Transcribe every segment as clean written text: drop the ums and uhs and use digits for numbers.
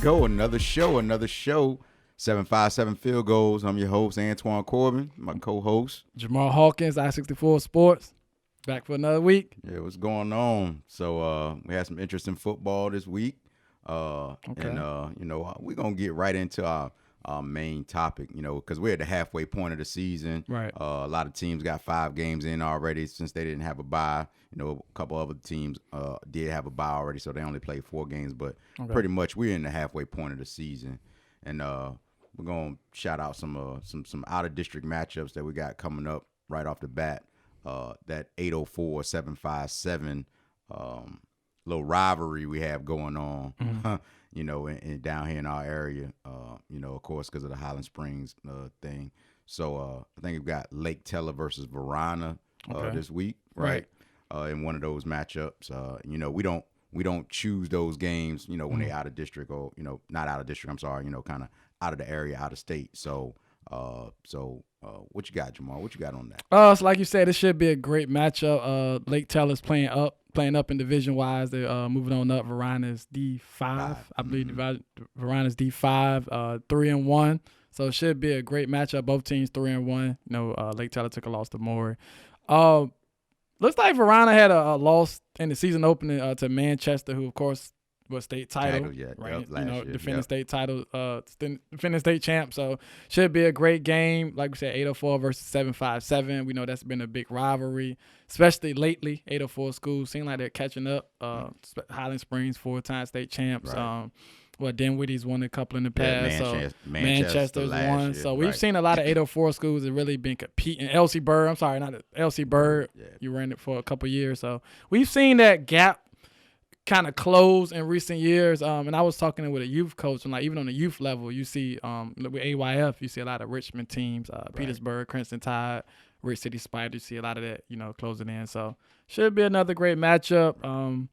go. Another show. 757 Field Goals. I'm your host, Antoine Corbin. My co-host, Jamal Hawkins, I-64 Sports. Back for another week. Yeah, what's going on? So we had some interesting football this week. And, we're going to get right into our main topic, because we're at the halfway point of the season. Right. A lot of teams got 5 games in already since they didn't have a bye. A couple other teams did have a bye already, so they only played 4 games. But pretty much we're in the halfway point of the season. And we're going to shout out some out-of-district matchups that we got coming up right off the bat. That 804-757 little rivalry we have going on, and down here in our area, of course, because of the Highland Springs thing. So I think we've got Lake Teller versus Varina this week, right? In one of those matchups. We don't choose those games, when they out of district or, not out of district, I'm sorry, kind of out of the area, out of state. So what you got, Jamal? What you got on that? So like you said, it should be a great matchup. Lake Teller's playing up in division-wise. They're moving on up. Varina's D5. I believe Varina's D5, 3-1. So it should be a great matchup. Both teams 3-1. Lake Teller took a loss to Maury. Looks like Varina had a loss in the season opening to Manchester, who, of course, was state title, right? Yep, defending state title, defending state champ. So should be a great game. Like we said, 804 versus 757. We know that's been a big rivalry, especially lately. 804 schools seem like they're catching up. Highland Springs 4-time state champs. Right. Dinwiddie's won a couple in the past. Manchester's won. Year, so we've seen a lot of 804 schools that really been competing. LC Bird, I'm sorry, not LC Bird. Yeah. You ran it for a couple years. So we've seen that gap kind of close in recent years. And I was talking with a youth coach, and even on the youth level, you see with AYF, you see a lot of Richmond teams, Petersburg, Crimson Tide, Rich City Spiders. You see a lot of that, closing in. So should be another great matchup. I'm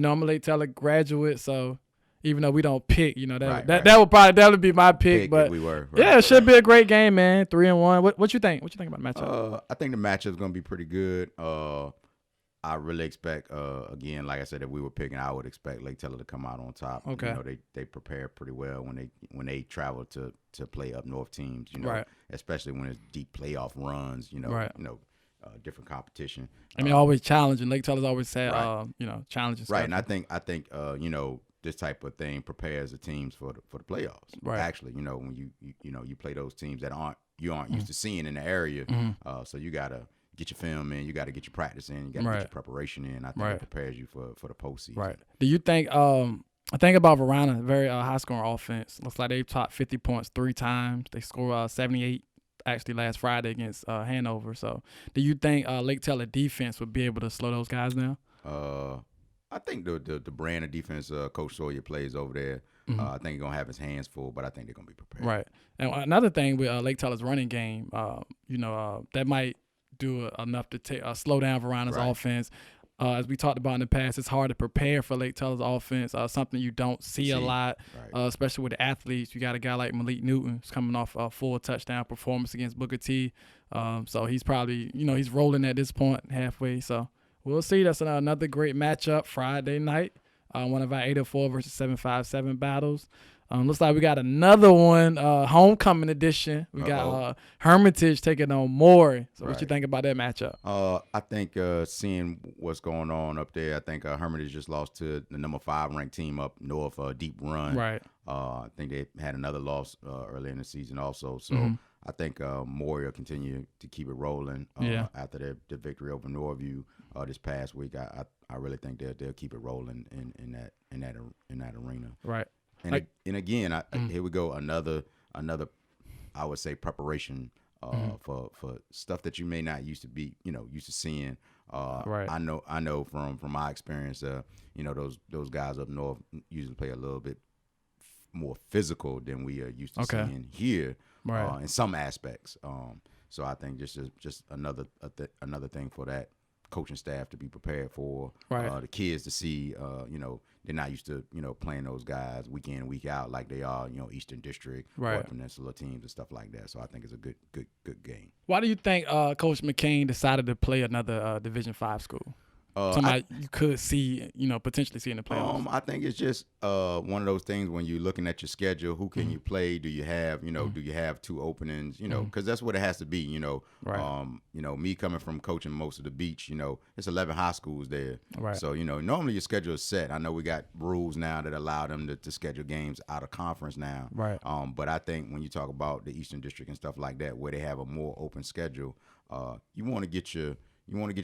a Lake Teller graduate, so even though we don't pick, that would be my pick. But we were, it should be a great game, man. 3-1. What you think? What you think about the matchup? I think the matchup's gonna be pretty good. I really expect, again, like I said, if we were picking, I would expect Lake Teller to come out on top. Okay. They prepare pretty well when they travel to play up north teams. Especially when it's deep playoff runs. Different competition. Always challenging. Lake Teller's always said, challenging. Right, and I think this type of thing prepares the teams for the playoffs. Right. Actually, when you play those teams that aren't used to seeing in the area, so you gotta get your film in, you got to get your practice in, you got to get your preparation in. I think it prepares you for the postseason. Right. Do you think? I think about Varina, very high scoring offense. Looks like they've topped 50 points 3 times. They scored 78 actually last Friday against Hanover. So, do you think Lake Teller defense would be able to slow those guys down? I think the brand of defense Coach Sawyer plays over there. I think he's gonna have his hands full, but I think they're gonna be prepared. Right. And another thing with Lake Teller's running game, that might do enough to slow down Varina's offense. As we talked about in the past, it's hard to prepare for Lake Teller's offense, something you don't see a lot, especially with the athletes. You got a guy like Malik Newton who's coming off a full touchdown performance against Booker T. So he's probably, he's rolling at this point halfway. So we'll see. That's another great matchup Friday night. One of our 804 versus 757 battles. Looks like we got another one, homecoming edition. We got Hermitage taking on Maury. So what you think about that matchup? I think seeing what's going on up there, I think Hermitage just lost to the number 5 ranked team up north, Deep Run. Right. I think they had another loss early in the season also. So I think Maury will continue to keep it rolling after their victory over Norview this past week. I really think they'll keep it rolling in that arena. Right. And again, here we go, another I would say preparation for stuff that you may not used to seeing. I know from my experience, those guys up north usually play a little bit more physical than we are used to seeing here in some aspects. So I think just another thing for that coaching staff to be prepared for, the kids to see, they're not used to, playing those guys week in, week out like they are, Eastern District, or Peninsula teams and stuff like that. So I think it's a good game. Why do you think Coach McCain decided to play another Division 5 school? Somebody you could see, potentially see in the playoffs. I think it's just one of those things when you're looking at your schedule. Who can you play? Do you have do you have two openings? Because that's what it has to be. Right. Me coming from coaching most of the beach. It's 11 high schools there. Right. So normally your schedule is set. I know we got rules now that allow them to schedule games out of conference now. Right. But I think when you talk about the Eastern District and stuff like that, where they have a more open schedule, you want to get your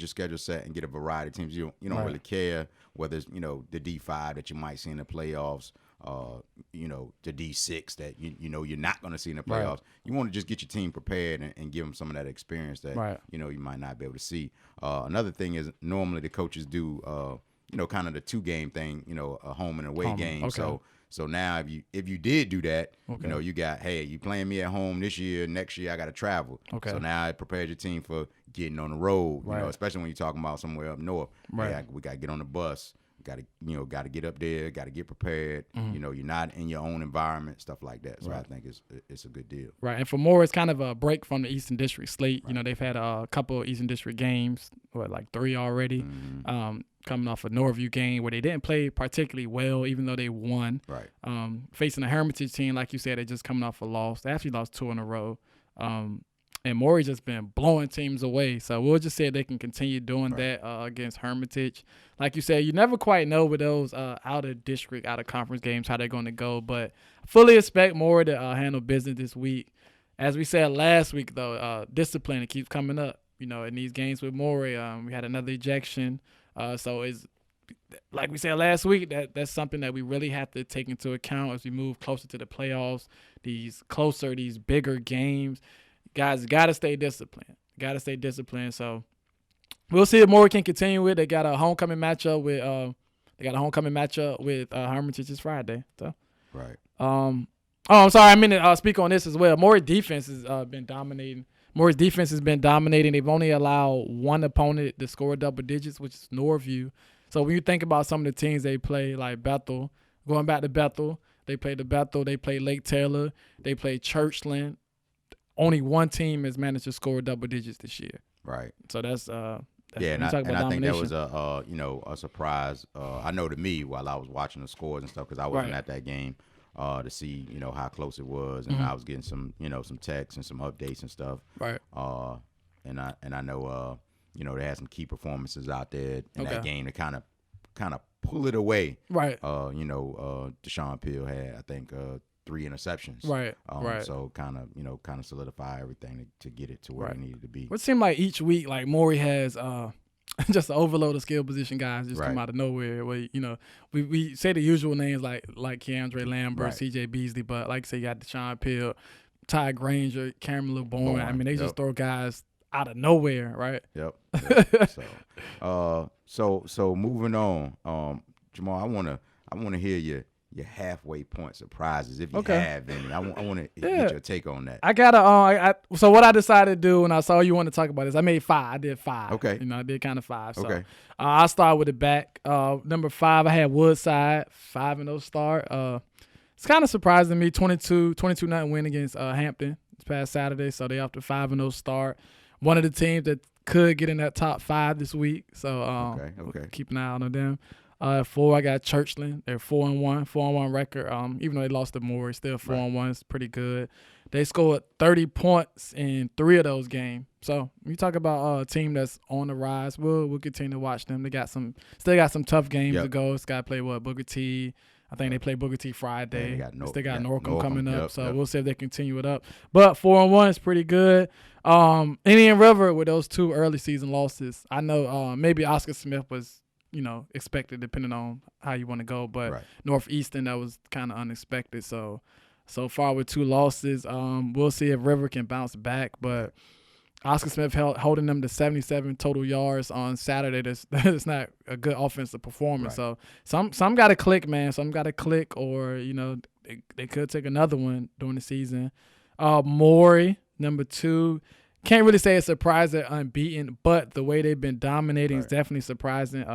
schedule set and get a variety of teams. You don't right. really care whether it's, the D5 that you might see in the playoffs, the D6 that you're not going to see in the playoffs. Right. You want to just get your team prepared and give them some of that experience that right. You might not be able to see. Another thing is normally the coaches do kind of the 2-game thing, a home and away game. Okay. So now if you did do that, okay. You got, hey, you playing me at home this year, next year I got to travel. Okay. So now it prepares your team for getting on the road, right. Especially when you're talking about somewhere up north. Right. Hey, we got to get on the bus. Got to get up there. Got to get prepared. Mm-hmm. You're not in your own environment, stuff like that. So right. I think it's a good deal. Right, and for more, it's kind of a break from the Eastern District slate. Right. They've had a couple of Eastern District games, like 3 already. Mm-hmm. Coming off a Northview game where they didn't play particularly well, even though they won. Right. Facing a Hermitage team, like you said, they're just coming off a loss. They actually lost 2 in a row. And Maury's just been blowing teams away. So we'll just say they can continue doing right. that against Hermitage. Like you said, you never quite know with those out-of-district, out-of-conference games how they're going to go. But I fully expect Maury to handle business this week. As we said last week, though, discipline, it keeps coming up. In these games with Maury, we had another ejection. So it's like we said last week, that's something that we really have to take into account as we move closer to the playoffs, these bigger games. Guys, got to stay disciplined. So we'll see if Maury can continue with. They got a homecoming matchup with Hermitage this Friday. So right. I'm sorry. I mean to speak on this as well. Maury's defense has been dominating. They've only allowed one opponent to score double digits, which is Northview. So when you think about some of the teams they play, like Bethel, going back to Bethel, they played Lake Taylor, they played Churchland. Only one team has managed to score double digits this year. Right. So that's I think that was a surprise. I know to me while I was watching the scores and stuff because I wasn't at that game to see how close it was, and I was getting some some texts and some updates and stuff. Right. And I know they had some key performances out there in that game to kind of pull it away. Right. Deshaun Peel had I think 3 interceptions. Right. Right. So kind of solidify everything to get it to where it needed to be. It seemed like each week, like Maury has just an overload of skill position guys just come out of nowhere. Where we say the usual names like Keandre Lambert, C.J. Beasley, but like I say, you got Deshaun Peel, Ty Granger, Cameron LeBourne. I mean, they just throw guys out of nowhere, right? Yep. So moving on, Jamal, I wanna hear your halfway point surprises if you have any. I want to get your take on that. I gotta. So what I decided to do when I saw you want to talk about this, I made 5. I did 5. Okay. I did kind of 5. So okay. I'll start with the back. Number 5, I had Woodside 5-0 start. It's kind of surprising me. 22-0 win against Hampton this past Saturday. So they off to 5-0 start. One of the teams that could get in that top 5 this week. So okay. Keep an eye on them. 4, I got Churchland. They're 4-1 record. Even though they lost to Moore, still 4-1. It's pretty good. They scored 30 points in 3 of those games. So you talk about a team that's on the rise. We'll continue to watch them. They still got some tough games to go. It's got to play Booker T. I think they play Booker T Friday. They got Norcom coming up. So we'll see if they continue it up. But 4-1 is pretty good. Indian River with those 2 early season losses. I know maybe Oscar Smith was expected depending on how you want to go. But Northeastern, that was kind of unexpected. So far with 2 losses, we'll see if River can bounce back. But Oscar Smith holding them to 77 total yards on Saturday. That's not a good offensive performance. So some got to click, man. Some got to click, or they could take another one during the season. Maury, number 2. Can't really say it's surprising they're unbeaten, but the way they've been dominating is definitely surprising.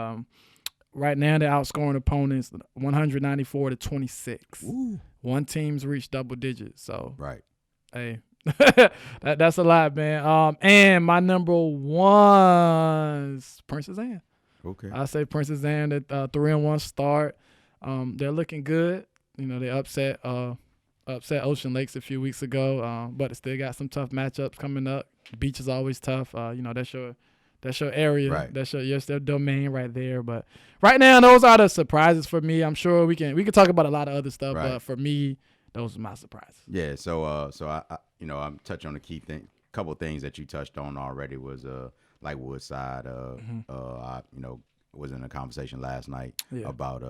Right now they're outscoring opponents 194-26. Ooh. One team's reached double digits. So hey, that's a lot, man. And my number 1 is Princess Anne. Okay. I say Princess Anne at 3-1 start. They're looking good. They upset Ocean Lakes a few weeks ago, but they still got some tough matchups coming up. The beach is always tough. That's your area. Right. That's their domain right there. But right now, those are the surprises for me. I'm sure we can talk about a lot of other stuff, Right. but for me, those are my surprises. Yeah. So I'm touch on the key thing. Couple of things that you touched on already was like Woodside. I was in a conversation last night about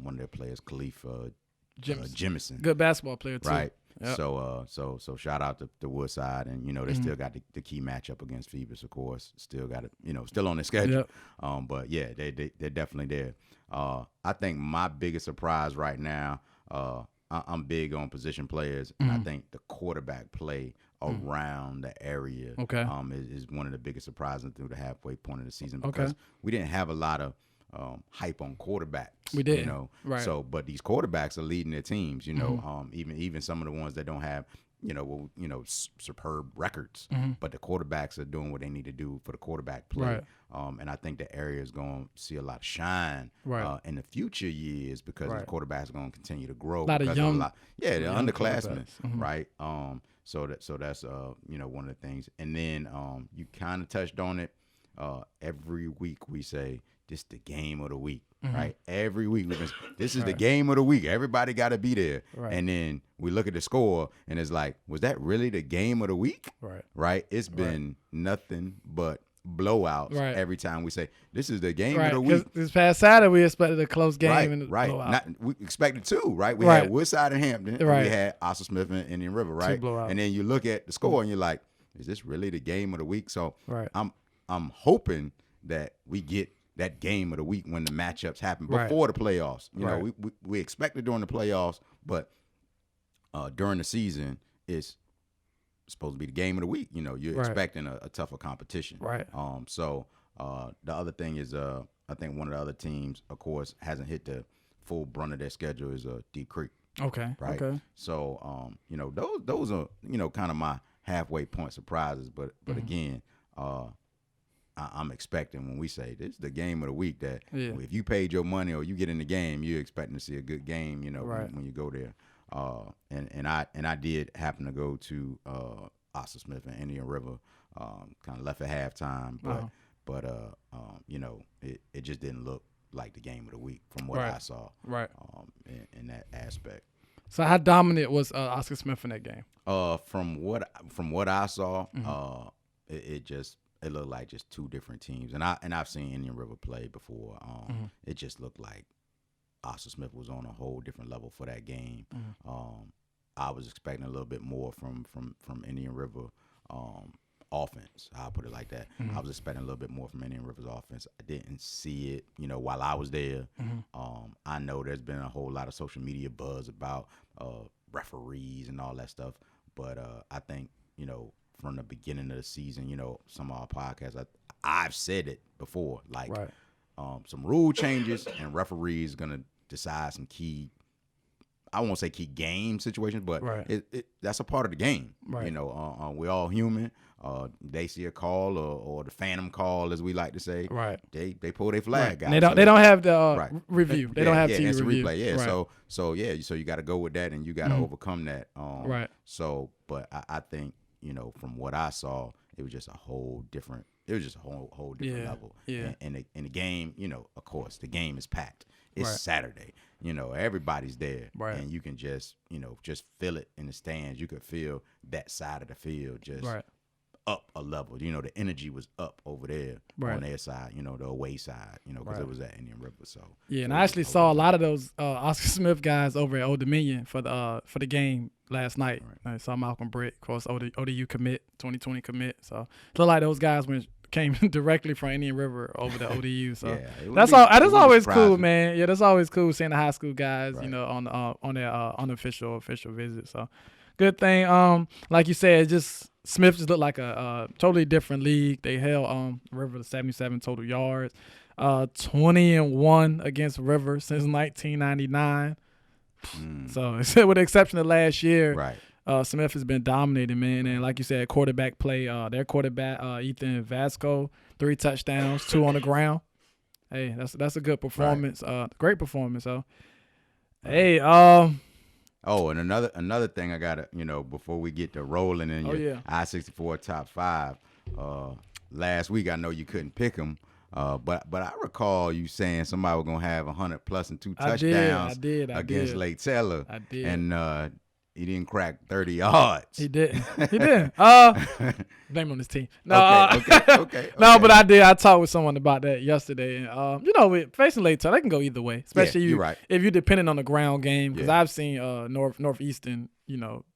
one of their players, Khalif Jemison. Good basketball player too. Right. Yep. So shout out to Woodside, and they still got the key matchup against Phoebus, of course. Still got it, still on their schedule. Yep. But yeah, they're definitely there. I think my biggest surprise right now, I'm big on position players, and I think the quarterback play around the area is one of the biggest surprises through the halfway point of the season, because we didn't have a lot of hype on quarterbacks. We did, right? So, but these quarterbacks are leading their teams. Even some of the ones that don't have superb records, but the quarterbacks are doing what they need to do for the quarterback play. Right. And I think the area is going to see a lot of shine in the future years, because the quarterbacks are going to continue to grow. A lot of young, the underclassmen, right? So that's one of the things. And then you kind of touched on it. Every week we say, this is the game of the week, right? Every week this is the game of the week. Everybody got to be there. Right. And then we look at the score, and it's like, was that really the game of the week? Right? It's been nothing but blowouts every time we say, this is the game of the week. This past Saturday, we expected a close game and a blowout. We expected two, right? We had Woodside and Hampton, and we had Oscar Smith and Indian River, right? And then you look at the score, and you're like, is this really the game of the week? So I'm hoping that we get that game of the week when the matchups happen before the playoffs. We expect it during the playoffs, but during the season, it's supposed to be the game of the week. You're expecting a tougher competition. Right. So the other thing is, I think one of the other teams, of course, hasn't hit the full brunt of their schedule is Deep Creek. Okay. Right. Okay. So those are kind of my halfway point surprises. But again, I'm expecting, when we say this is the game of the week, that if you paid your money or you get in the game, you're expecting to see a good game. When you go there. And I did happen to go to Oscar Smith and Indian River. Kind of left at halftime, but it just didn't look like the game of the week from what I saw. Right. In that aspect. So how dominant was Oscar Smith in that game? From what I saw, it looked like just two different teams, and I've seen Indian River play before. It just looked like Oscar Smith was on a whole different level for that game. I was expecting a little bit more from Indian River offense. I'll put it like that. I was expecting a little bit more from Indian River's offense. I didn't see it, while I was there. I know there's been a whole lot of social media buzz about referees and all that stuff, but I think, from the beginning of the season, some of our podcasts, I've said it before, like some rule changes and referees going to decide some key, I won't say key game situations, but that's a part of the game. Right. We're all human. They see a call or the phantom call, as we like to say. Right. They pull their flag out. They don't have the review. They don't have TV review. Replay. Yeah. Right. So you got to go with that, and you got to overcome that. So, but I think, from what I saw, it was just a whole different. It was just a whole different level. Yeah. And the game, of course, the game is packed. It's Saturday. Everybody's there, and you can just feel it in the stands. You could feel that side of the field just up a level. The energy was up over there on their side. The away side. Because it was at Indian River. So and I actually saw a lot of those Oscar Smith guys over at Old Dominion for the game last night. I saw Malcolm Britt, of course, ODU commit, 2020 commit. So it looked like those guys came directly from Indian River over to ODU. So that's always cool, man. Yeah, that's always cool seeing the high school guys, on their unofficial visit. So good thing. Like you said, Smith just looked like a totally different league. They held River to 77 total yards, 20-1 against River since 1999. So with the exception of last year, Smith has been dominating, man. And like you said, quarterback play. Their quarterback, Ethan Vasco, 3 touchdowns, 2 on the ground. Hey, that's a good performance. Great performance. So, hey, Oh, and another thing I gotta, before we get to rolling in your I-64 top 5, last week I know you couldn't pick them, but I recall you saying somebody was gonna have 100 plus and 2 touchdowns against Lake Taylor. I did. And he didn't crack 30 yards. He didn't. Blame on his team. No, okay. No, but I did. I talked with someone about that yesterday. And, with facing Lake Taylor, they can go either way, especially if you're depending on the ground game. Because I've seen Northeastern,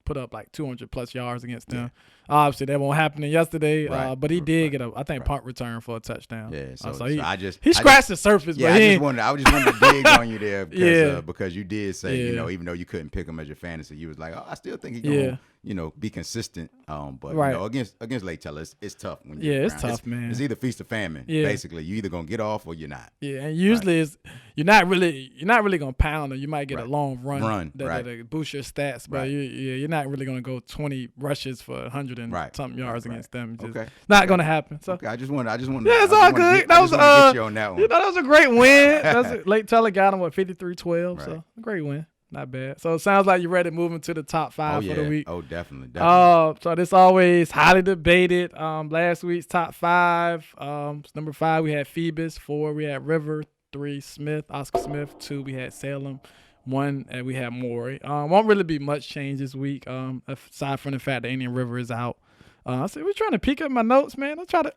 put up like 200 plus yards against them. Obviously, that won't happen yesterday. But he did get a punt return for a touchdown. Yeah. So he scratched the surface. Yeah, but I just wanted to dig on you there because you did say even though you couldn't pick him as your fantasy, you was like, I still think he can be consistent. But against Lake Taylor, it's tough when you're it's tough, man. It's either feast or famine. Basically, you either gonna get off or you're not. Yeah, and usually you're not really gonna pound them. You might get a long run that boost your stats, but you're not really gonna go 20 rushes for 100 and something yards against them. Just not gonna happen. So I just wanted. Yeah, it's all good. That was get you on that one. That was a great win. Lake Taylor got him 53-12, so a great win. Not bad. So it sounds like you're ready to move into the top 5 for the week. Oh, definitely. So this always highly debated. Last week's top 5. Number 5 we had Phoebus. 4 we had River. 3 Smith, Oscar Smith. 2 we had Salem. 1 we had Maury. Won't really be much change this week. Aside from the fact that Indian River is out. I said we're trying to peek up my notes, man. I'm trying to.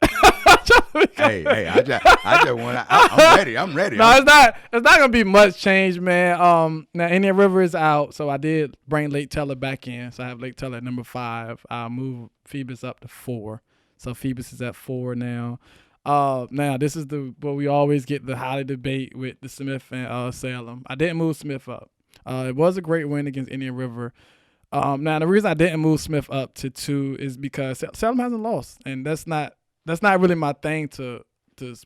Hey, I just want. I'm ready. No, it's not gonna be much change, man. Now Indian River is out, so I did bring Lake Taylor back in. So I have Lake Taylor at number 5. I'll move Phoebus up to 4. So Phoebus is at 4 now. Now this is what we always get the highly debate with the Smith and Salem. I didn't move Smith up. It was a great win against Indian River. Now the reason I didn't move Smith up to 2 is because Salem hasn't lost, and that's not really my thing to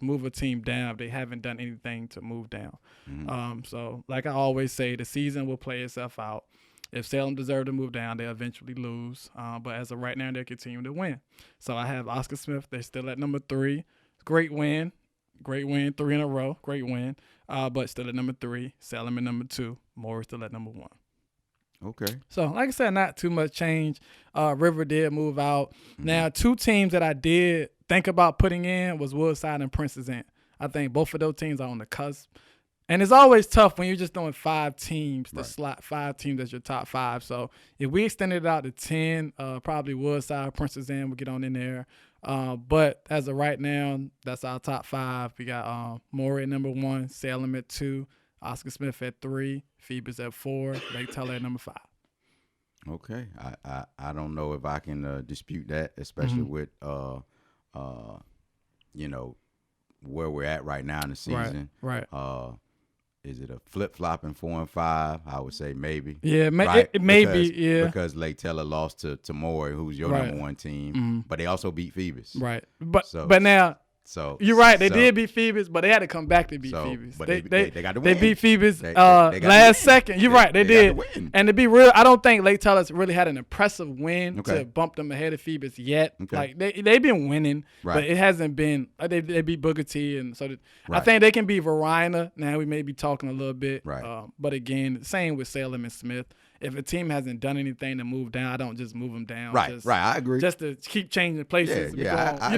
move a team down if they haven't done anything to move down. Mm-hmm. So like I always say, the season will play itself out. If Salem deserve to move down, they'll eventually lose. But as of right now, they're continuing to win. So I have Oscar Smith. They're still at number 3. Great win, 3 in a row. Great win, but still at number 3. Salem at number 2. Moore still at number 1. Okay. So, like I said, not too much change. River did move out. Mm-hmm. Now, 2 teams that I did think about putting in was Woodside and Prince's End. I think both of those teams are on the cusp. And it's always tough when you're just doing 5 teams to slot 5 teams as your top 5. So, if we extended it out to 10, probably Woodside, Prince's End will get on in there. But as of right now, that's our top 5. We got Maury at number 1, Salem at 2, Oscar Smith at 3, Phoebus at 4, Lake Taylor at number 5. Okay, I don't know if I can dispute that, especially with where we're at right now in the season. Right. Is it a flip-flop in 4 and 5? I would say maybe. Yeah, it may be. Yeah, because Lake Taylor lost to Maury, who's your number 1 team, but they also beat Phoebus. Right, but now. So you're right. They did beat Phoebus, but they had to come back to beat Phoebus. But they got to win. They beat Phoebus last second. You're right. They did. And to be real, I don't think Lake Taylor's really had an impressive win to bump them ahead of Phoebus yet. Okay. Like they've been winning, but it hasn't been. They beat Booker T, and so I think they can beat Varina. Now we may be talking a little bit. Right. But again, same with Salem and Smith. If a team hasn't done anything to move down, I don't just move them down. Right. I agree. Just to keep changing places. Yeah, I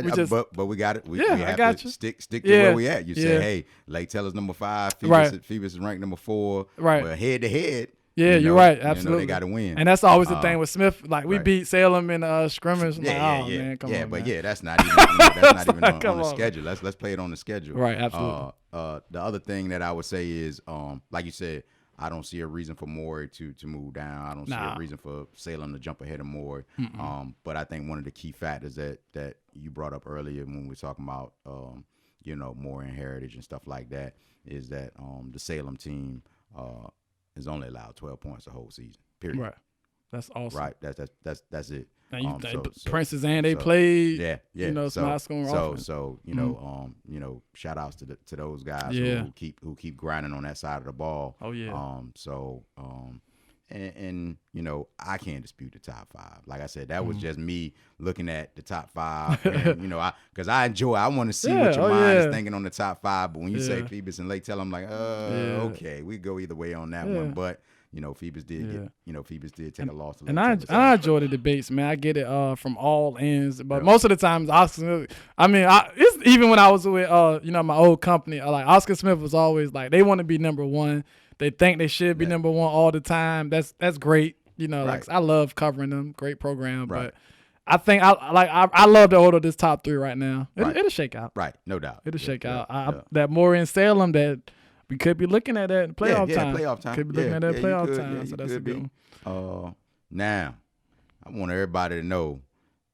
agree. But we got it. We have to stick to where we at. You say, hey, Lake Taylor's number 5. Phoebus is ranked number 4. Right. But head to head. Yeah, you're right. Absolutely. They got to win. And that's always the thing with Smith. Like, we beat Salem in scrimmage. Man, come on, but man. That's not even on the schedule. Let's play it on the schedule. Right, absolutely. The other thing that I would say is, like you said, I don't see a reason for Maury to move down. I don't see a reason for Salem to jump ahead of Maury. But I think one of the key factors that you brought up earlier when we were talking about, Maury and Heritage and stuff like that is that the Salem team is only allowed 12 points the whole season. Period. Right. That's awesome. Right. That's it. Now Prince's and they played. Yeah. Smart scoring offense. So shout outs to those guys who keep grinding on that side of the ball. Oh yeah. and I can't dispute the top 5. Like I said, that was just me looking at the top 5, and because I want to see what your mind is thinking on the top 5. But when you say Phoebus and Lake Tell, I'm like, okay, we go either way on that one. But Phoebus did Phoebus did take a loss. And I enjoy the debates, man. I get it from all ends, but most of the times Oscar. I mean, it's even when I was with my old company, like Oscar Smith was always like they want to be number one. They think they should be number one all the time. That's great. Like I love covering them. Great program, but I think I love the order of this top 3 right now. It'll shake out. Right, no doubt. It'll shake out. That Maury and Salem that we could be looking at that in playoff time. Playoff time. Could be looking at that playoff time. So that's a good one. Now, I want everybody to know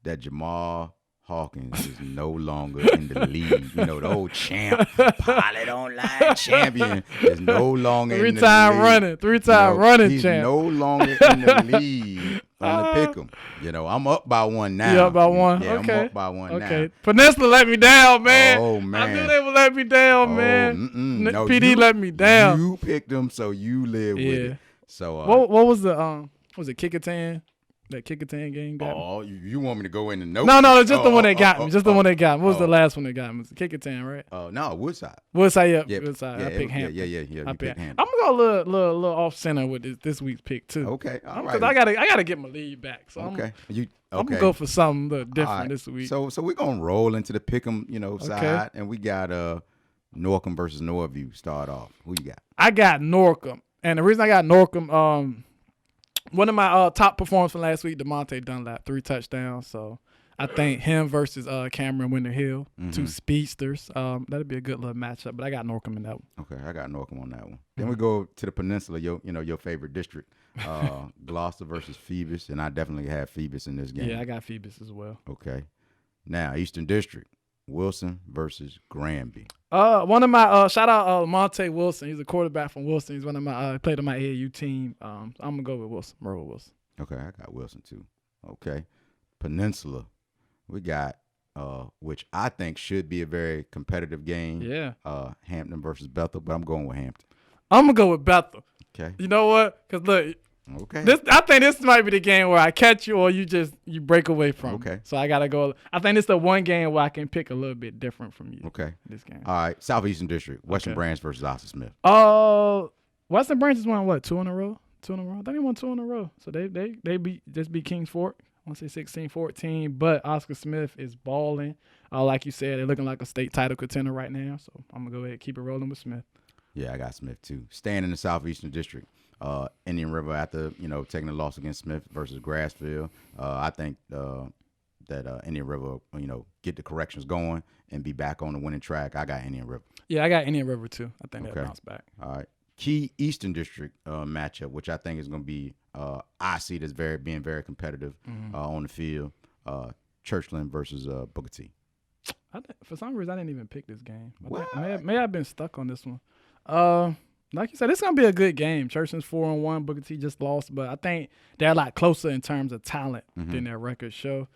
that Jamal Hawkins is no longer in the league. The old champ, Pilot Online champion, is no longer in the league. 3-time running he's champ. He's no longer in the league on the pick'em. I'm up by 1 now. You up by 1? Yeah, okay. I'm up by 1 now. Okay. Peninsula let me down, man. Oh, man. I knew they would let me down, man. No, PD let me down. You picked them, so you live with it. So what was the was it Kickertan? That Kickertan game got me? You want me to go in the notes? No, just the one that got me. Just the one that got me. What was the last one that got me? Was it Kickertan, right? No, Woodside. Woodside, Woodside. I picked Hampton. Yeah. You picked Hampton. I'm gonna go a little off center with this week's pick too. Okay, all right. Because I gotta get my lead back. So I'm gonna go for something a little different this week. So we're gonna roll into the pick'em, side, and we got Norcom versus Norview. Start off. Who you got? I got Norcom, and the reason I got Norcom, one of my top performers from last week, DeMonte Dunlap, 3 touchdowns. So I think him versus Cameron Winter Hill, 2 speedsters. That'd be a good little matchup. But I got Norcom in that one. Okay, I got Norcom on that one. Then we go to the Peninsula, your favorite district, Gloucester versus Phoebus, and I definitely have Phoebus in this game. Yeah, I got Phoebus as well. Okay, now Eastern District, Wilson versus Granby. One of my shout out Monte Wilson. He's a quarterback from Wilson. He's one of my played on my AAU team. I'm gonna go with Wilson, Merle Wilson. Okay, I got Wilson too. Okay, Peninsula, we got which I think should be a very competitive game. Yeah. Hampton versus Bethel, but I'm going with Hampton. I'm gonna go with Bethel. Okay. You know what? Because look. Okay. I think this might be the game where I catch you or you break away from. Okay. Me. So I gotta go. I think it's the one game where I can pick a little bit different from you. Okay. This game. All right. Southeastern District, Western Branch versus Oscar Smith. Western Branch has won what? 2 in a row. I think they won 2 in a row. So they beat Kings Fork. I want to say 16-14. But Oscar Smith is balling. Like you said, they're looking like a state title contender right now. So I'm gonna go ahead and keep it rolling with Smith. Yeah, I got Smith too. Staying in the Southeastern District. Indian River after taking a loss against Smith versus Grassfield. I think that Indian River get the corrections going and be back on the winning track. I got Indian River. Yeah, I got Indian River too. I think they'll bounce back. All right, key Eastern District matchup, which I think is going to be I see it as being very competitive on the field. Churchland versus Booker T. For some reason I didn't even pick this game. What? May have been stuck on this one. Like you said, it's going to be a good game. Churchland's 4-1. Booker T just lost. But I think they're a lot closer in terms of talent than their records show.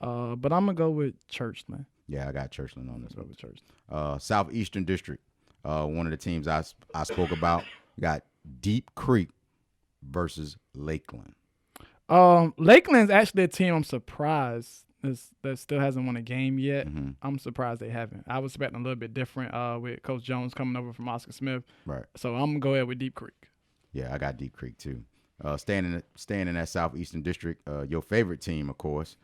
But I'm going to go with Churchland. Yeah, I got Churchland on this one. With Churchland. Southeastern District, one of the teams I spoke about, got Deep Creek versus Lakeland. Lakeland's actually a team I'm surprised that still hasn't won a game yet. I'm surprised they haven't. I was expecting a little bit different with Coach Jones coming over from Oscar Smith. Right. So I'm gonna go ahead with Deep Creek. Yeah, I got Deep Creek too. Staying in that Southeastern District, your favorite team, of course,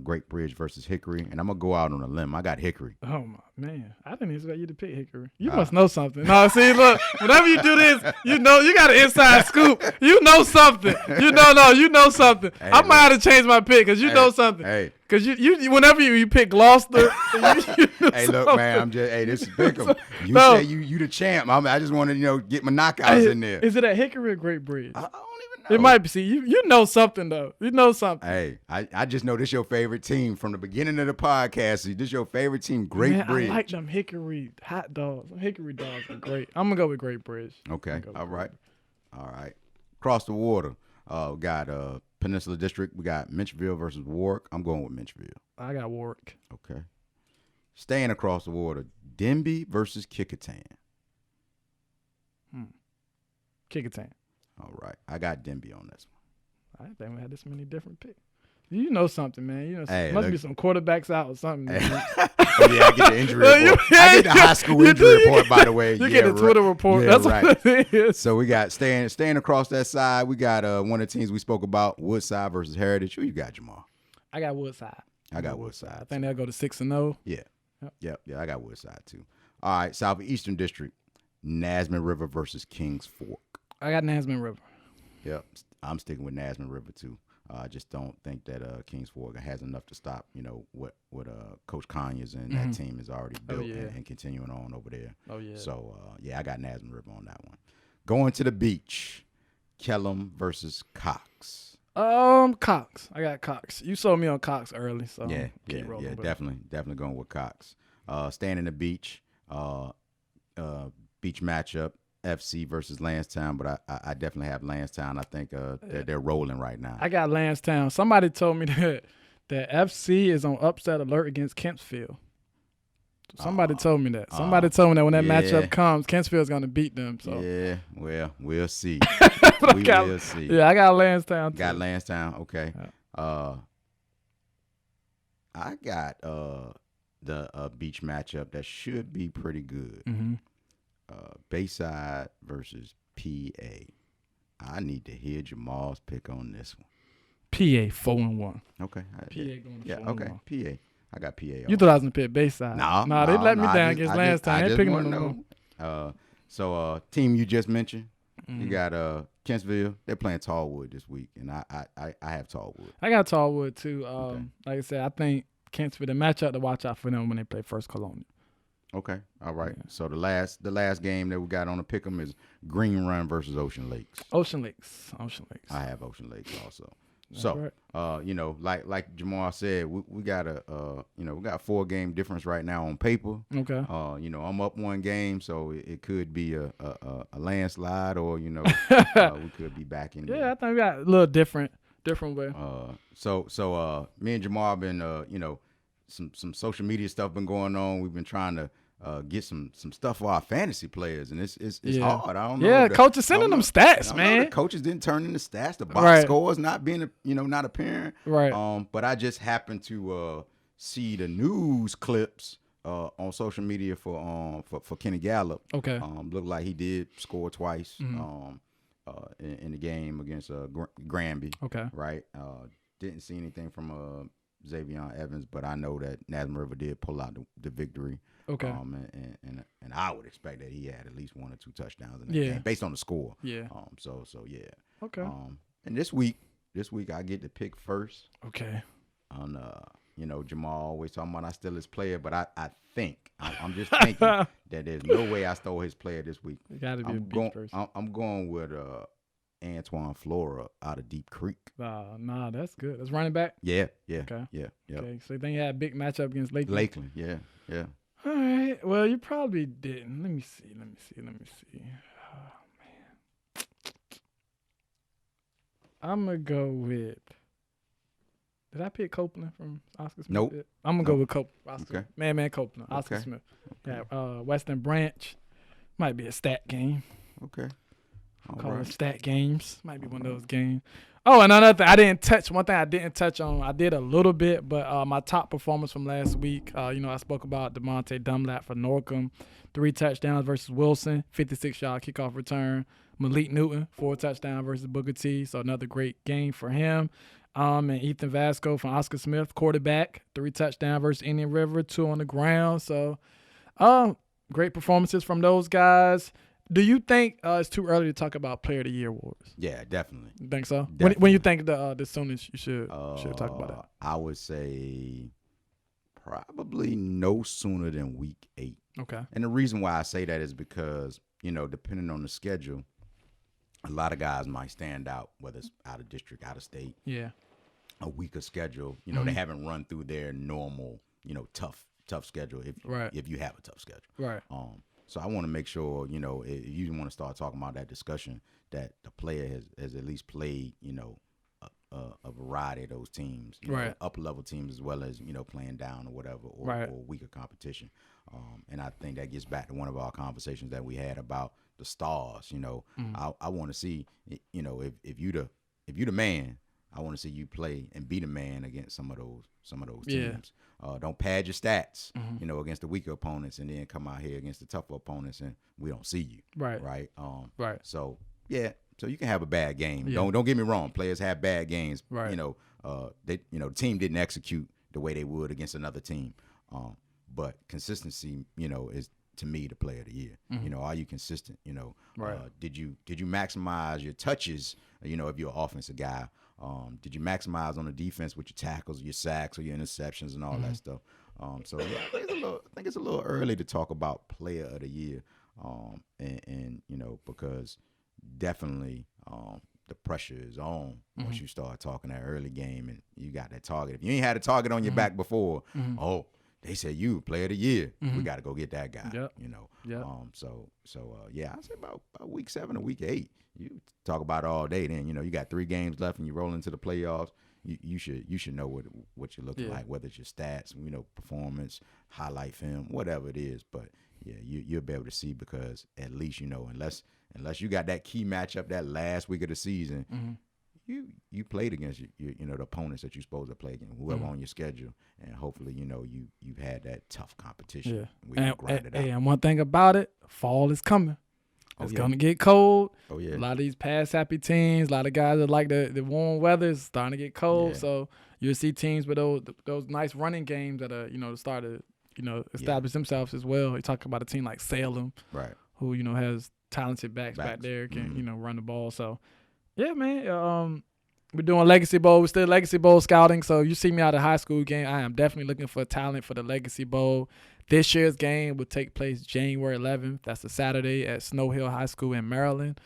Great Bridge versus Hickory, and I'm gonna go out on a limb. I got Hickory. Oh my man, I didn't expect you to pick Hickory. You must know something. No, see, look, whenever you do this, you got an inside scoop. You know something. You know something. Hey, I might have to change my pick because you know something. Hey. Because you whenever you pick Gloucester, hey, look, man, this is Bickham. You say you the champ. I just want to get my knockouts in there. Is it at Hickory or Great Bridge? I don't even know. It might be. See, you know something though. You know something. Hey, I just know this your favorite team from the beginning of the podcast. This your favorite team, Great Bridge. I like them Hickory hot dogs. Them Hickory dogs are great. I'm gonna go with Great Bridge. Okay, all right. Across the water, we got Peninsula District. We got Minchville versus Warwick. I'm going with Minchville. I got Warwick. Okay. Staying across the water, Denby versus Kickertan. Kickertan. All right. I got Denby on this one. I didn't think we had this many different picks. You know something, man. You know, Hey, must be some quarterbacks out or something. Oh, yeah, I get the injury report. I get the high school injury report, by the way. You get the Twitter report. Yeah, That's right. what it is. So we got staying across that side. We got one of the teams we spoke about, Woodside versus Heritage. Who you got, Jamal? I got Woodside. I got Woodside. I think they'll go to 6-0. Yeah. Yep. I got Woodside too. All right, Southeastern District, Nasman River versus Kings Fork. I got Nasman River. Yep, I'm sticking with Nasman River too. I just don't think that Kings Fork has enough to stop, what Coach Conyers and that team has already built and continuing on over there. Oh, yeah. So, I got Nasman River on that one. Going to the beach, Kellum versus Cox. Cox. I got Cox. You sold me on Cox early, so keep rolling. Definitely going with Cox. Staying in the beach, beach matchup. FC versus Lansdowne, but I definitely have Lansdowne. I think they're rolling right now. I got Lansdowne. Somebody told me that FC is on upset alert against Kempsville. Somebody told me that. Somebody told me that when that matchup comes, Kempsville's going to beat them. So yeah, well, we'll see. We'll see. Yeah, I got Lansdowne. Got Lansdowne. Okay. Yeah. I got the beach matchup that should be pretty good. Mm-hmm. Bayside versus PA. I need to hear Jamal's pick on this one. PA 4-1. Okay. PA going to 4-1. Okay. PA. I got PA. You thought I was going to pick Bayside. No, they let me down against Lansdowne. They picking them no. So team you just mentioned, you got Kentsville. They're playing Tallwood this week, and I have Tallwood. I got Tallwood too. Like I said, I think Kentsville, the matchup to watch out for them when they play First Colonial. Okay, all right. Yeah. So the last game that we got on the pick'em is Green Run versus Ocean Lakes. Ocean Lakes. I have Ocean Lakes also. So, right. Like Jamal said, we got we got a 4-game difference right now on paper. Okay. I'm up 1 game, so it could be a landslide, or we could be back in. Yeah, I think we got a little different way. So me and Jamal been some social media stuff been going on. We've been trying to get some stuff for our fantasy players, and it's hard. I don't know. Yeah, coach is sending them stats, man. The coaches didn't turn in the stats. The box scores not being not apparent. Right. But I just happened to see the news clips on social media for Kenny Gallup. Okay. Looked like he did score twice. Mm-hmm. In the game against Granby. Okay. Right. Didn't see anything from Xavier Evans, but I know that Nasman River did pull out the victory. Okay. And I would expect that he had at least 1 or 2 touchdowns in that game based on the score. Yeah. So yeah. Okay. And this week I get to pick first. Okay. On Jamal always talking about I steal his player, but I think I'm just thinking that there's no way I stole his player this week. You got to be a beach person. I'm going with Antoine Flora out of Deep Creek. Nah, that's good. That's running back? Yeah. Okay. Yeah. Okay, so then you had a big matchup against Lakeland. Lakeland, yeah. All right. Well, you probably didn't. Let me see. Oh, man. I'm going to go with – did I pick Copeland from Oscar Smith? Nope. I'm going to go with Copeland. Okay. Man, Copeland. Oscar Smith. Okay. Yeah, Western Branch. Might be a stat game. Okay. Call it stat games. Might be one of those games. Oh, and another thing one thing I didn't touch on, I did a little bit, but my top performance from last week, I spoke about DeMonte Dunlap for Norcom, 3 touchdowns versus Wilson, 56-yard kickoff return. Malik Newton, 4 touchdowns versus Booker T, so another great game for him. And Ethan Vasco from Oscar Smith, quarterback, 3 touchdowns versus Indian River, 2 on the ground. So, great performances from those guys. Do you think it's too early to talk about Player of the Year awards? Yeah, definitely. You think so? Definitely. When you think the soonest you should talk about that? I would say probably no sooner than week 8. Okay. And the reason why I say that is because, depending on the schedule, a lot of guys might stand out, whether it's out of district, out of state. Yeah. A weaker schedule. They haven't run through their normal, tough schedule if you have a tough schedule. Right. So I want to make sure, if you want to start talking about that discussion, that the player has at least played, a variety of those teams, right. Upper level teams as well as, playing down or whatever, or weaker competition. And I think that gets back to one of our conversations that we had about the stars. I want to see, if you the man, I want to see you play and be the man against some of those teams. Don't pad your stats, against the weaker opponents, and then come out here against the tougher opponents, and we don't see you. Right. Right. Right. So yeah. So you can have a bad game. Yeah. Don't get me wrong. Players have bad games. Right. The team didn't execute the way they would against another team. But consistency, is to me the player of the year. Are you consistent? Right. Did you maximize your touches? If you're an offensive guy, did you maximize on the defense with your tackles, your sacks, or your interceptions, and all that stuff? So yeah, I think it's a little early to talk about player of the year, and because definitely the pressure is on once you start talking that early game and you got that target. If you ain't had a target on your back before, they said you player of the year. We got to go get that guy. Yep. Yep. Yeah, I say about week 7 or week 8. You talk about it all day. Then you got 3 games left and you roll into the playoffs. You should know what you're looking like, whether it's your stats, performance, highlight film, whatever it is. But yeah, you'll be able to see, because at least unless you got that key matchup that last week of the season, you played against the opponents that you're supposed to play against, whoever on your schedule, and hopefully you've had that tough competition. Yeah. We grind it out. And one thing about it, fall is coming. It's gonna get cold. Oh yeah. A lot of these pass happy teams, a lot of guys that like the warm weather, is starting to get cold. Yeah. So you'll see teams with those nice running games that are start to establish themselves as well. You talk about a team like Salem, Right. who has talented backs back there, can run the ball. So yeah, man. We're doing Legacy Bowl. We're still Legacy Bowl scouting. So you see me at a high school game, I am definitely looking for talent for the Legacy Bowl. This year's game will take place January 11th. That's a Saturday at Snow Hill High School in Maryland.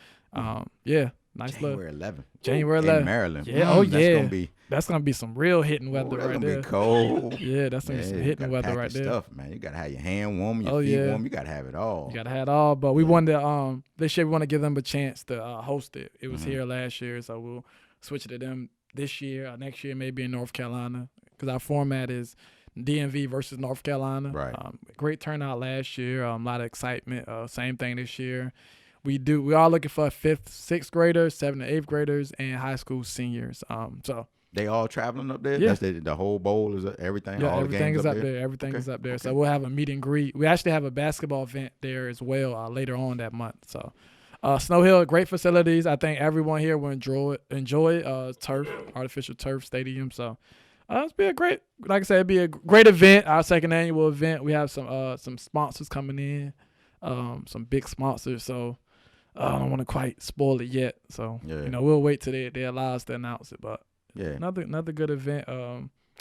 Yeah, nice January 11th. January 11th. In Maryland. Yeah. That's gonna be some real hitting weather right there. That's gonna be cold. Yeah, that's gonna be some hitting weather right there. Stuff, man. You gotta have your hand warm, your feet warm. You gotta have it all. You gotta have it all. But we wanted to this year we want to give them a chance to host it. It was here last year, so we'll switch it to them this year. Next year maybe in North Carolina, because our format is DMV versus North Carolina. Right. Great turnout last year. A lot of excitement. Same thing this year. We are looking for 5th, 6th graders, 7th and 8th graders, and high school seniors. So they all traveling up there. Yeah. That's the whole bowl is everything. Yeah, all everything the games is up there. Everything is up there. So we'll have a meet and greet. We actually have a basketball event there as well later on that month. So Snow Hill, great facilities. I think everyone here will enjoy turf, artificial turf stadium. So it's be a great, like I said, it'd be a great event. Our 2nd annual event. We have some sponsors coming in, some big sponsors. So I don't want to quite spoil it yet. So we'll wait till they allow us to announce it. But another good event.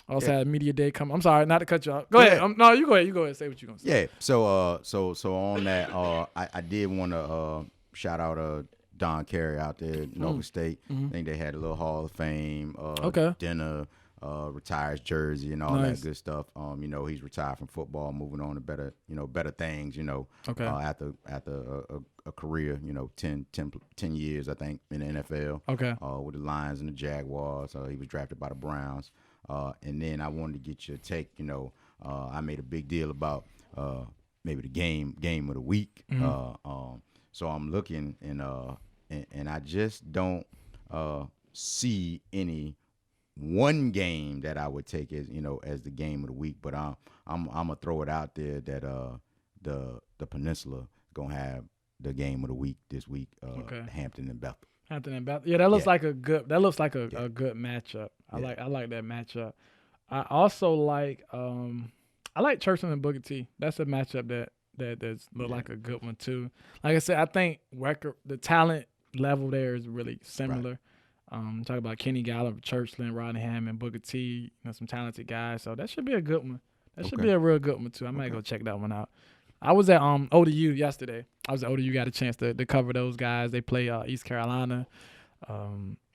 Also had a media day come. I'm sorry, not to cut you off. Go ahead. No, you go ahead. You go ahead. Say what you're gonna say. Yeah. So on that, I did want to shout out Don Carey out there at Norfolk State. I think they had a little Hall of Fame dinner, retires jersey and all that good stuff. He's retired from football, moving on to better things. After a career, 10 years I think in the NFL. With the Lions and the Jaguars. He was drafted by the Browns. And then I wanted to get your take. I made a big deal about maybe the game of the week. So I'm looking and I just don't see any one game that I would take as as the game of the week. But I'm gonna throw it out there that the Peninsula gonna have the game of the week this week. Hampton and Bethel. Yeah, that looks like a good. That looks like a good matchup. I like that matchup. I also like Churchland and Booker T. That's a matchup that's look like a good one too. Like I said, I think the talent level there is really similar. Right. Talk about Kenny Gallup, Churchland, Rodney Hammond, Booker T. Some talented guys. So that should be a good one. That should be a real good one too. I might go check that one out. I was at ODU yesterday. Got a chance to cover those guys. They play East Carolina.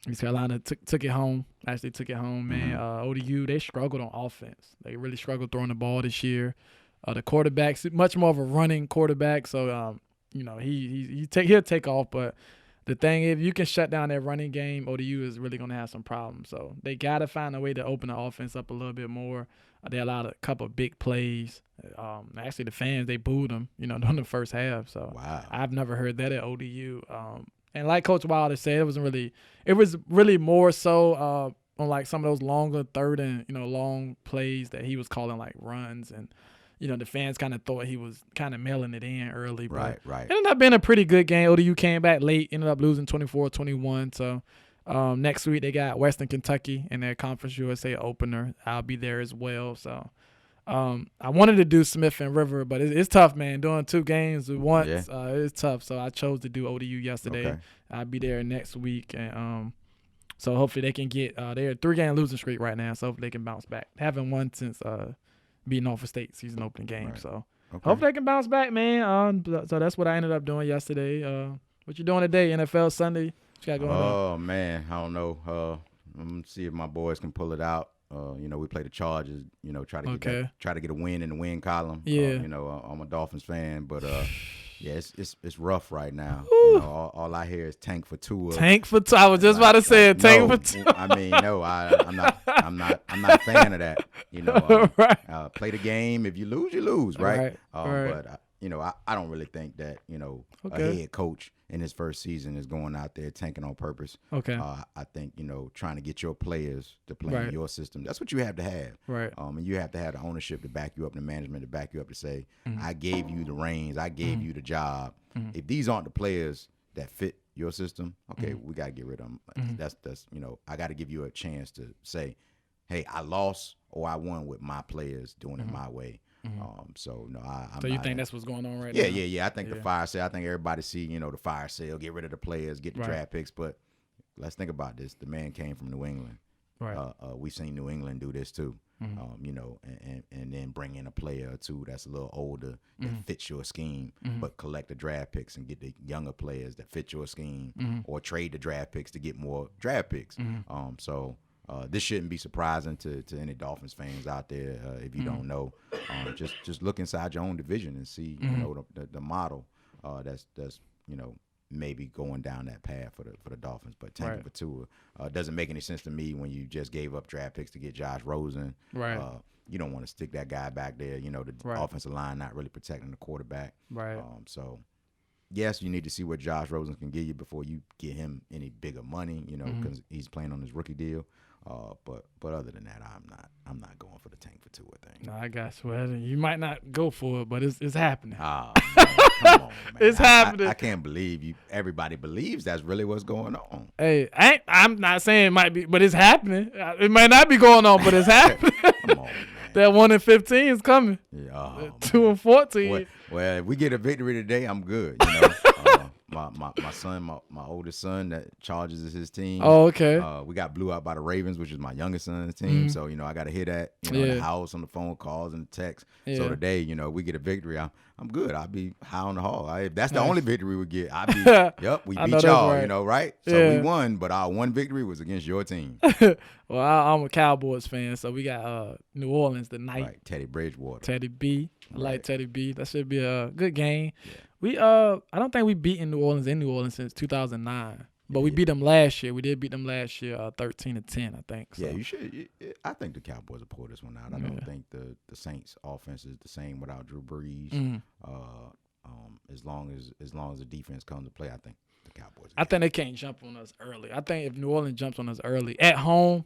East Carolina took it home. Actually took it home, man. ODU, they struggled on offense. They really struggled throwing the ball this year. The quarterback's much more of a running quarterback, so he'll take off. But the thing, if you can shut down that running game, ODU is really going to have some problems. So they got to find a way to open the offense up a little bit more. They allowed a couple of big plays. Actually, the fans, they booed them, during the first half. So wow. I've never heard that at ODU. And like Coach Wilder said, it was really more so on like some of those longer third and, long plays that he was calling like runs. And, the fans kind of thought he was kind of mailing it in early. But right. It ended up being a pretty good game. ODU came back late, ended up losing 24-21. So next week they got Western Kentucky in their Conference USA opener. I'll be there as well. So I wanted to do Smith and River, but it's tough, man. Doing 2 games at once, it's tough. So I chose to do ODU yesterday. Okay. I'll be there next week. And so hopefully they can get they're a 3-game losing streak right now. So hopefully they can bounce back. Haven't won since beating Norfolk State season opening game. Right. So hopefully they can bounce back, man. So that's what I ended up doing yesterday. What you doing today? NFL Sunday? What you got going on? Oh man, I don't know. I'm gonna see if my boys can pull it out. We play the Chargers. Try to get a win in the win column. Yeah. I'm a Dolphins fan, but yeah, it's rough right now. All I hear is tank for Tua. Tank for Tua. I was just about to say it. Tank for Tua. I mean, no, I'm not a fan of that. Right. Play the game. If you lose, you lose, right? Right. But I don't really think that a head coach in his first season is going out there tanking on purpose. Okay. I think trying to get your players to play in your system. That's what you have to have. Right. And you have to have the ownership to back you up, the management to back you up to say, I gave you the reins, I gave you the job. If these aren't the players that fit your system, okay, we gotta get rid of them. That's I got to give you a chance to say, hey, I lost or I won with my players doing it my way. So no, I'm so you think that's what's going on right now? now? Yeah. I think the fire sale. I think everybody see the fire sale, get rid of the players, get the draft picks. But let's think about this. The man came from New England. Right. We've seen New England do this too. And then bring in a player or two that's a little older that fits your scheme, but collect the draft picks and get the younger players that fit your scheme, or trade the draft picks to get more draft picks. So. This shouldn't be surprising to any Dolphins fans out there. If you don't know, just look inside your own division and see the model that's maybe going down that path for the Dolphins. But tanking for Tua doesn't make any sense to me when you just gave up draft picks to get Josh Rosen. Right. You don't want to stick that guy back there. The offensive line not really protecting the quarterback. Right. So. Yes, you need to see what Josh Rosen can give you before you get him any bigger money, because he's playing on his rookie deal. But other than that, I'm not going for the tank for Tua thing. No, I got you. Well, you might not go for it, but it's happening. Oh, man, come on, man. It's happening. I can't believe everybody believes that's really what's going on. Hey, I'm not saying it might be, but it's happening. It might not be going on, but it's happening. Come on, man. That 1-15 is coming. Yeah, 2-14. Well, if we get a victory today, I'm good. My son, my oldest son, that Chargers is his team. Oh, okay. We got blew out by the Ravens, which is my youngest son's team. So I got to hear that in the house, on the phone calls and the text. Yeah. So today, we get a victory. I'm good. I'll be high on the hog. If that's the only victory we get, I'll be. Yep, we beat y'all. Right. Right? So we won, but our one victory was against your team. Well, I'm a Cowboys fan, so we got New Orleans tonight. Right, Teddy Bridgewater. Teddy B. I like Teddy B. That should be a good game. Yeah. We I don't think we beaten New Orleans in New Orleans since 2009. But we beat them last year. We did beat them last year 13-10, I think. So. Yeah, you should. I think the Cowboys will pull this one out. I don't think the Saints offense is the same without Drew Brees. As long as the defense comes to play, I think the Cowboys. I think they can't jump on us early. I think if New Orleans jumps on us early at home,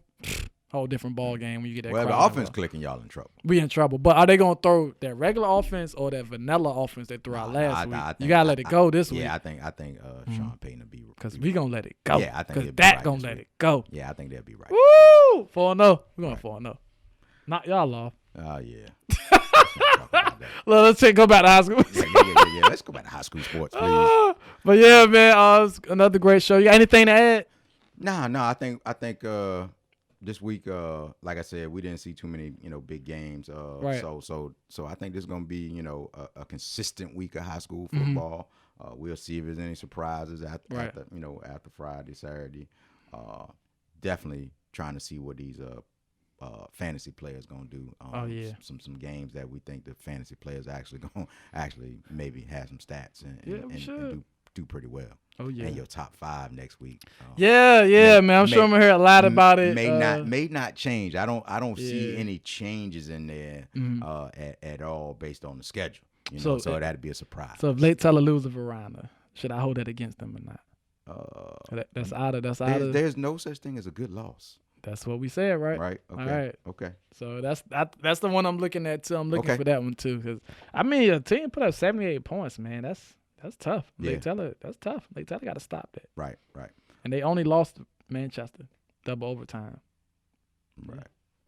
whole different ball game when you get that. Well, the offense clicking, y'all in trouble. We in trouble. But are they gonna throw that regular offense or that vanilla offense they threw out last week? You gotta let it go this week. Yeah, I think Sean Payton will be because we gonna let it go. Yeah, I think because that gonna let it go. Yeah, I think they'll be right. Woo! 4-0. We're going 4-0. Knock y'all off. Oh yeah. Let's go back to high school. Yeah. Let's go back to high school sports, please. But yeah, man, it was another great show. You got anything to add? No. I think this week, like I said, we didn't see too many, big games. Right. So I think this is gonna be, a consistent week of high school football. We'll see if there's any surprises after Friday, Saturday. Definitely trying to see what these fantasy players gonna do. Some games that we think the fantasy players actually maybe have some stats and do do pretty well. Oh yeah, and your top 5 next week. Yeah, man. I'm sure I'm gonna hear a lot about it. May not change. I don't see any changes in there at all based on the schedule. So that'd be a surprise. So if Lake Teller lose a Verona, should I hold that against them or not? That's out of. There's no such thing as a good loss. That's what we said, right? Right. Okay. All right. Okay. So that's the one I'm looking at too. I'm looking for that one too, because I mean, a team put up 78 points, man. That's tough. Lake Teller, that's tough. Lake Teller got to stop that. Right. And they only lost to Manchester, double overtime. Right.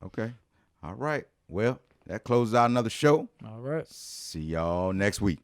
Yeah. Okay. All right. Well, that closes out another show. All right. See y'all next week.